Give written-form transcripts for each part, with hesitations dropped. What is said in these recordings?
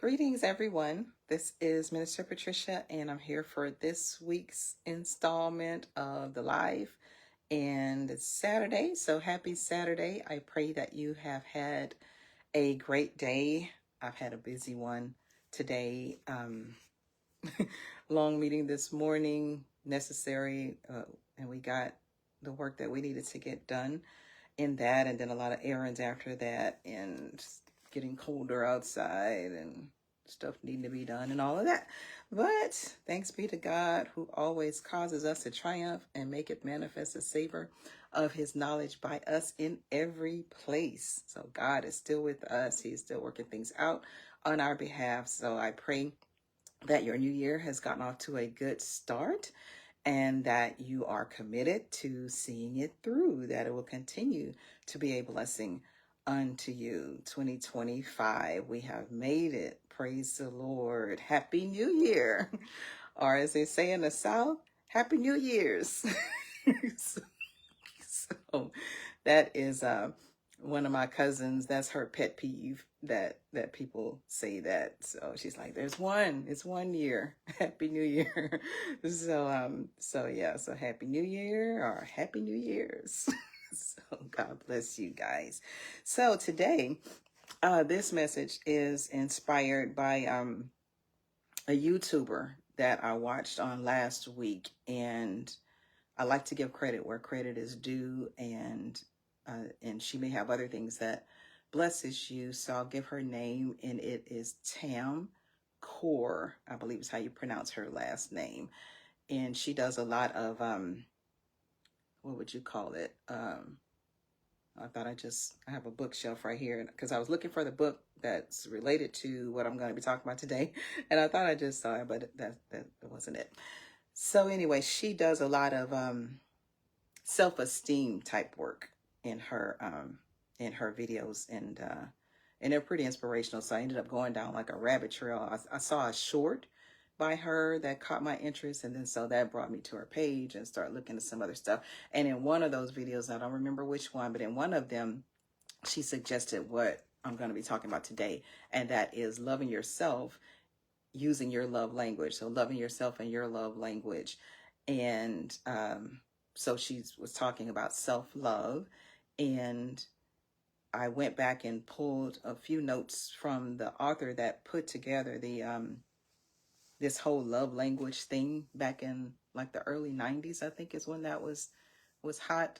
Greetings, everyone. This is Minister Patricia, and I'm here for this week's installment of the live. And it's Saturday, so happy Saturday. I pray that you have had a great day. I've had a busy one today. Long meeting this morning, necessary, and we got the work that we needed to get done in that, and then a lot of errands after that, and getting colder outside and stuff needing to be done and all of that. But thanks be to God, who always causes us to triumph and make it manifest a savor of his knowledge by us in every place. So God is still with us. He's still working things out on our behalf. So I pray that your new year has gotten off to a good start, and that you are committed to seeing it through, that it will continue to be a blessing unto you. 2025, we have made it. Praise the Lord. Happy New Year. Or as they say in the South, Happy New Year's. so that is one of my cousins. That's her pet peeve, that people say that. So she's like, it's 1 year. Happy New Year. So yeah, so Happy New Year or Happy New Year's. So God bless you guys. So today, this message is inspired by a YouTuber that I watched on last week, and I like to give credit where credit is due, and she may have other things that blesses you, so I'll give her name, and it is Tam Core, I believe is how you pronounce her last name, and she does a lot of what would you call it? I have a bookshelf right here because I was looking for the book that's related to what I'm going to be talking about today, and I thought I just saw it, but that wasn't it. So anyway, she does a lot of self-esteem type work in her videos, and they're pretty inspirational. So I ended up going down like a rabbit trail. I saw a short by her that caught my interest, and then so that brought me to her page and started looking at some other stuff. And in one of those videos, I don't remember which one, but in one of them, she suggested what I'm going to be talking about today, and that is loving yourself using your love language. So loving yourself and your love language. And so she was talking about self-love, and I went back and pulled a few notes from the author that put together the this whole love language thing back in like the early 90s, I think is when that was hot.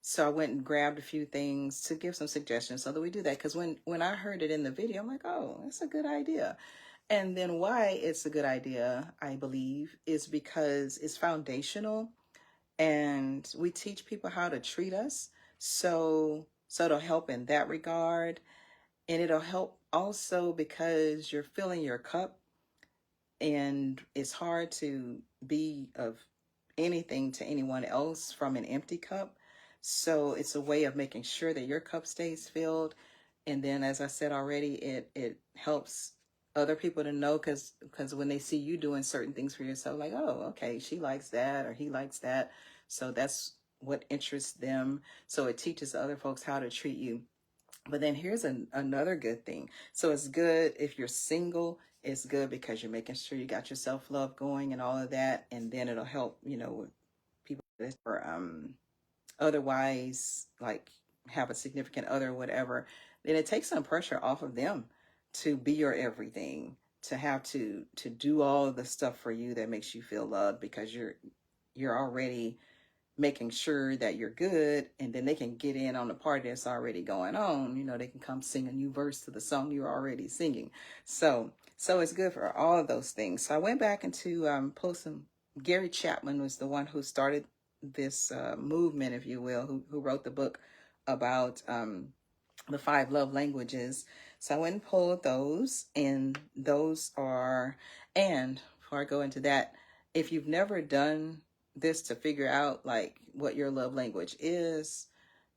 So I went and grabbed a few things to give some suggestions so that we do that. Because when I heard it in the video, I'm like, oh, that's a good idea. And then why it's a good idea, I believe, is because it's foundational, and we teach people how to treat us. So it'll help in that regard. And it'll help also because you're filling your cup, and it's hard to be of anything to anyone else from an empty cup. So it's a way of making sure that your cup stays filled. And then, as I said already, it helps other people to know, because when they see you doing certain things for yourself, like, oh, okay, she likes that or he likes that. So that's what interests them. So it teaches other folks how to treat you. But then here's another good thing. So it's good if you're single. It's good because you're making sure you got your self-love going and all of that. And then it'll help, with people that are otherwise like have a significant other or whatever. Then it takes some pressure off of them to be your everything, to have to do all of the stuff for you that makes you feel loved, because you're already making sure that you're good, and then they can get in on the party that's already going on. They can come sing a new verse to the song you're already singing. So it's good for all of those things. So I went back into pull some. Gary Chapman was the one who started this movement, if you will, who wrote the book about the 5 love languages. So I went and pulled those, and those are, and before I go into that, if you've never done this to figure out like what your love language is,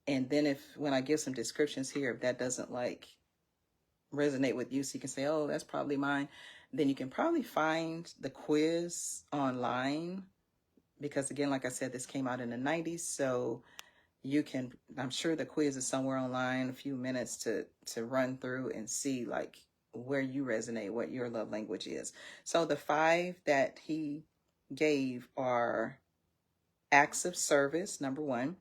and then when I give some descriptions here, if that doesn't like resonate with you, so you can say, oh, that's probably mine, then you can probably find the quiz online, because again, like I said, this came out in the 90s. So you can, I'm sure the quiz is somewhere online, a few minutes to run through and see like where you resonate, what your love language is. So the 5 that he gave are acts of service, number 1.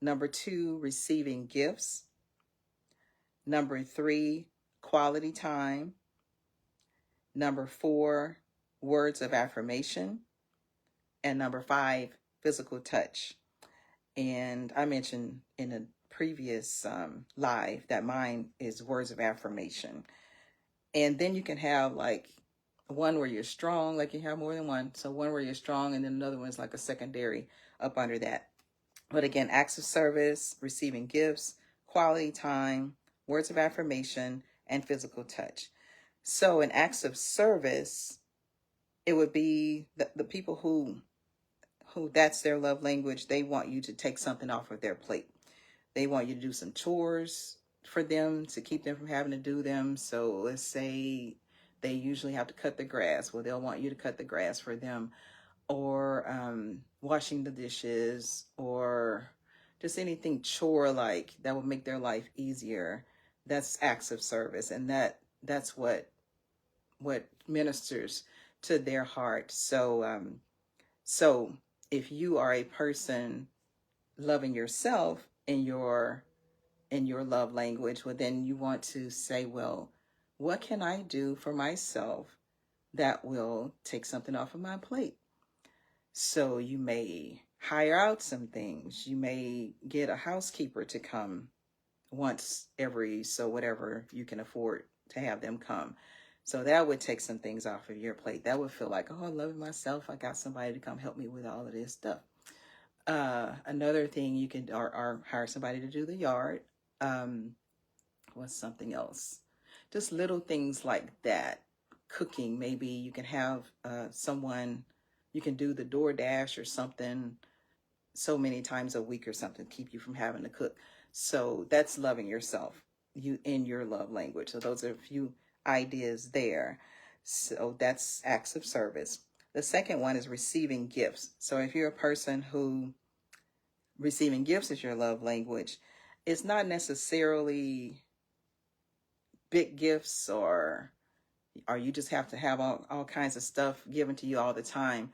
Number 2, receiving gifts. Number 3, quality time. Number 4, words of affirmation. And number 5, physical touch. And I mentioned in a previous live that mine is words of affirmation. And then you can have like one where you're strong, like you have more than one. So one where you're strong, and then another one is like a secondary up under that. But again, acts of service, receiving gifts, quality time, words of affirmation, and physical touch. So in acts of service, it would be the people who that's their love language. They want you to take something off of their plate. They want you to do some chores for them to keep them from having to do them. So let's say they usually have to cut the grass. Well, they'll want you to cut the grass for them, or washing the dishes, or just anything chore like that will make their life easier. That's acts of service, and that's what ministers to their heart. So if you are a person loving yourself in your love language, well, then you want to say, well, what can I do for myself that will take something off of my plate? So you may hire out some things. You may get a housekeeper to come once every so whatever you can afford to have them come. So that would take some things off of your plate. That would feel like, oh, I love myself. I got somebody to come help me with all of this stuff. Another thing you can, or hire somebody to do the yard. What's something else? Just little things like that. Cooking, maybe you can have someone, you can do the DoorDash or something so many times a week or something, keep you from having to cook. So that's loving yourself, you in your love language. So those are a few ideas there. So that's acts of service. The second one is receiving gifts. So if you're a person who receiving gifts is your love language, it's not necessarily big gifts or you just have to have all kinds of stuff given to you all the time.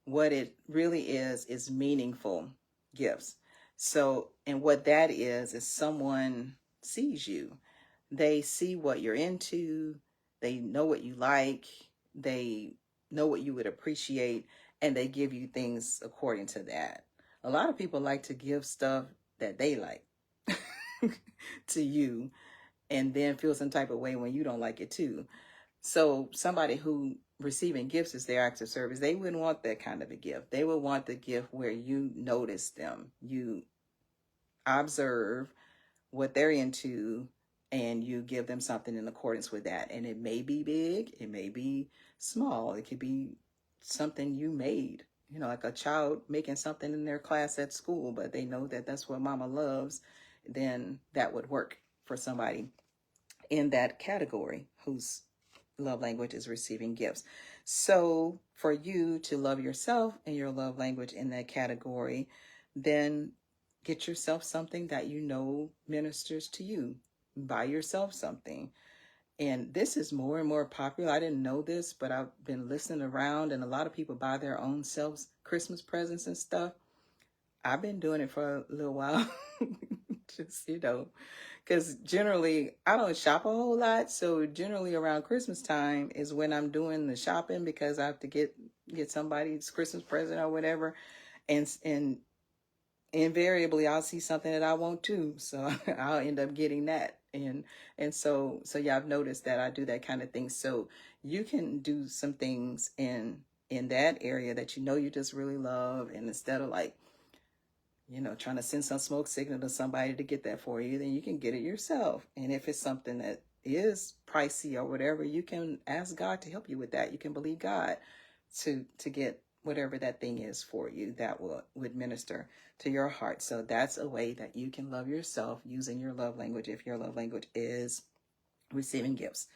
What it really is meaningful gifts. So, and what that is someone sees you. They see what you're into. They know what you like. They know what you would appreciate, and they give you things according to that. A lot of people like to give stuff that they like to you, and then feel some type of way when you don't like it too. So somebody who receiving gifts is their act of service, they wouldn't want that kind of a gift. They would want the gift where you notice them, you observe what they're into, and you give them something in accordance with that. And it may be big, it may be small, it could be something you made, like a child making something in their class at school, but they know that that's what mama loves. Then that would work for somebody in that category whose love language is receiving gifts. So for you to love yourself and your love language in that category, then get yourself something that you know ministers to you. Buy yourself something. And this is more and more popular. I didn't know this, but I've been listening around, and a lot of people buy their own selves Christmas presents and stuff. I've been doing it for a little while. Just, because generally I don't shop a whole lot. So generally around Christmas time is when I'm doing the shopping, because I have to get somebody's Christmas present or whatever. And invariably I'll see something that I want too. So I'll end up getting that. And so yeah, I've noticed that I do that kind of thing. So you can do some things in that area that you just really love. And instead of like, trying to send some smoke signal to somebody to get that for you, then you can get it yourself. And if it's something that is pricey or whatever, you can ask God to help you with that. You can believe God to get whatever that thing is for you that would minister to your heart. So that's a way that you can love yourself using your love language, if your love language is receiving gifts.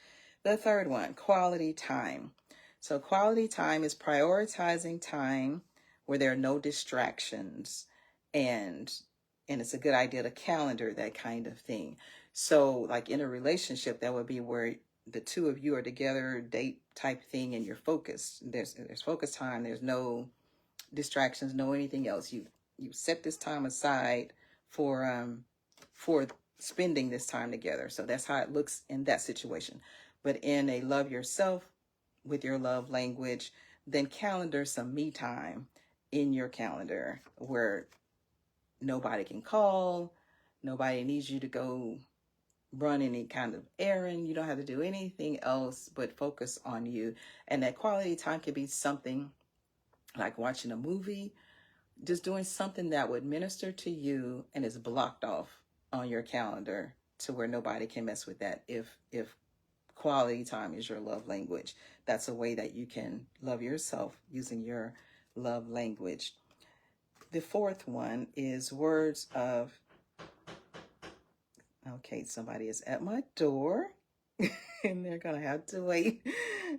The third one, quality time. So quality time is prioritizing time where there are no distractions. and it's a good idea to calendar that kind of thing. So like in a relationship, that would be where the two of you are together, date type thing, and you're focused. There's focus time. There's no distractions, no anything else. You set this time aside for spending this time together. So that's how it looks in that situation. But in a love yourself with your love language, then calendar some me time in your calendar where nobody can call, nobody needs you to go run any kind of errand. You don't have to do anything else but focus on you. And that quality time can be something like watching a movie, just doing something that would minister to you and is blocked off on your calendar to where nobody can mess with that. If quality time is your love language, that's a way that you can love yourself using your love language. The fourth one is words of, okay, somebody is at my door and they're going to have to wait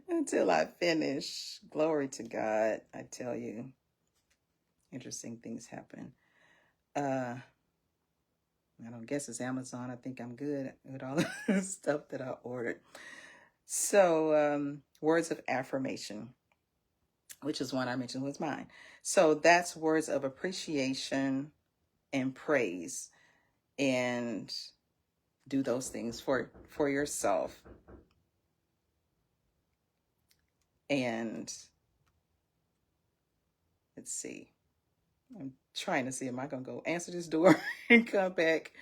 until I finish. Glory to God. I tell you, interesting things happen. I don't guess it's Amazon. I think I'm good with all the stuff that I ordered. So, words of affirmation, which is one I mentioned was mine. So that's words of appreciation and praise, and do those things for yourself. And let's see. I'm trying to see, am I going to go answer this door and come back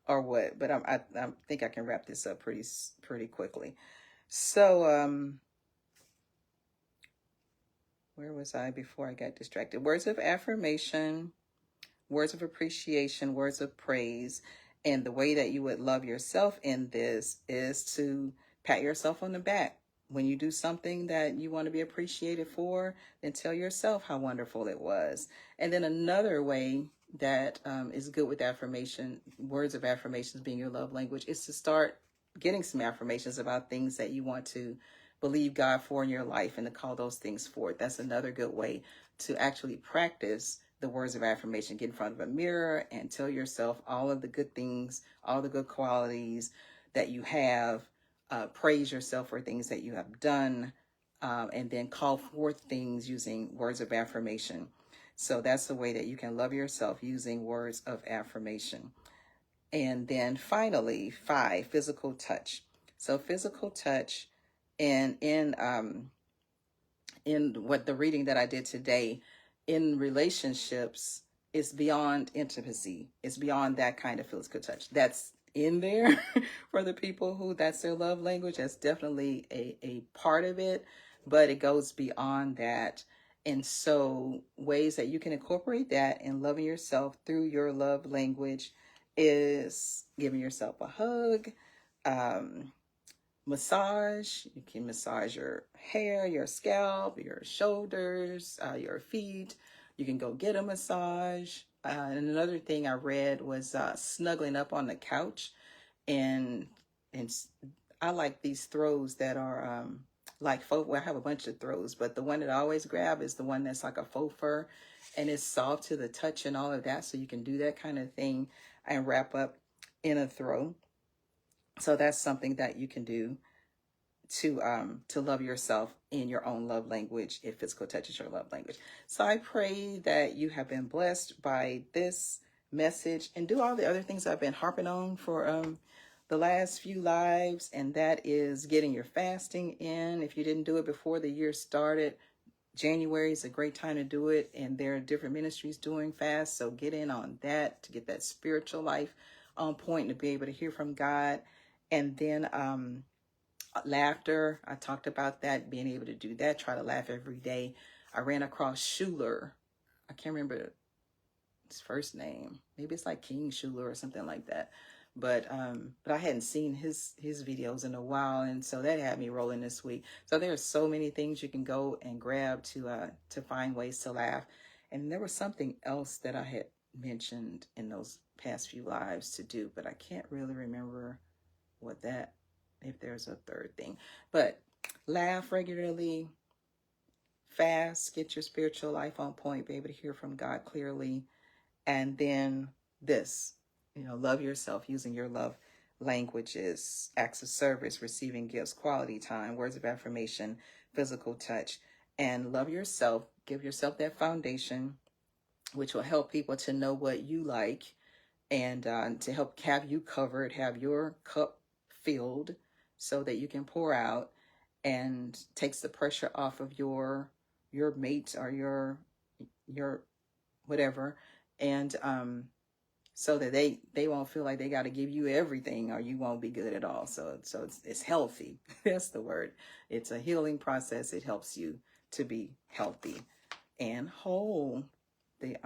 or what? But I think I can wrap this up pretty quickly. So, where was I before I got distracted? Words of affirmation, words of appreciation, words of praise. And the way that you would love yourself in this is to pat yourself on the back. When you do something that you want to be appreciated for, then tell yourself how wonderful it was. And then another way that is good with affirmation, words of affirmations being your love language, is to start getting some affirmations about things that you want to believe God for in your life and to call those things forth. That's another good way to actually practice the words of affirmation. Get in front of a mirror and tell yourself all of the good things, all the good qualities that you have. Praise yourself for things that you have done, and then call forth things using words of affirmation. So that's the way that you can love yourself, using words of affirmation. And then finally, 5, physical touch. So physical touch, and in what the reading that I did today, in relationships, it's beyond intimacy. It's beyond that kind of physical touch. That's in there for the people who that's their love language. That's definitely a part of it, but it goes beyond that. And so ways that you can incorporate that in loving yourself through your love language is giving yourself a hug, massage. You can massage your hair, your scalp, your shoulders, your feet. You can go get a massage. And another thing I read was snuggling up on the couch, and I like these throws that are like faux. Well, I have a bunch of throws, but the one that I always grab is the one that's like a faux fur, and it's soft to the touch and all of that. So you can do that kind of thing and wrap up in a throw. So that's something that you can do to love yourself in your own love language, if physical touch is your love language. So I pray that you have been blessed by this message, and do all the other things I've been harping on for the last few lives, and that is getting your fasting in. If you didn't do it before the year started, January is a great time to do it, and there are different ministries doing fast, so get in on that to get that spiritual life on point and to be able to hear from God. And then laughter, I talked about that, being able to do that, try to laugh every day. I ran across Schuler. I can't remember his first name. Maybe it's like King Schuler or something like that. But I hadn't seen his videos in a while, and so that had me rolling this week. So there are so many things you can go and grab to find ways to laugh. And there was something else that I had mentioned in those past few lives to do, but I can't really remember what that, if there's a third thing. But laugh regularly, fast, get your spiritual life on point, be able to hear from God clearly, And then this, love yourself, using your love languages, acts of service, receiving gifts, quality time, words of affirmation, physical touch, and love yourself. Give yourself that foundation, which will help people to know what you like, and to help have you covered, have your cup filled so that you can pour out, and takes the pressure off of your mate or your whatever, and so that they won't feel like they got to give you everything or you won't be good at all. So it's healthy. That's the word. It's a healing process. It helps you to be healthy and whole. The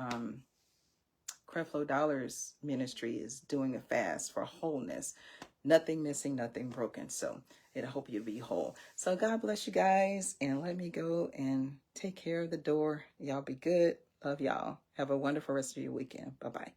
Creflo Dollars ministry is doing a fast for wholeness. Nothing missing, nothing broken. So it'll help you be whole. So God bless you guys, and let me go and take care of the door. Y'all be good. Love y'all. Have a wonderful rest of your weekend. Bye-bye.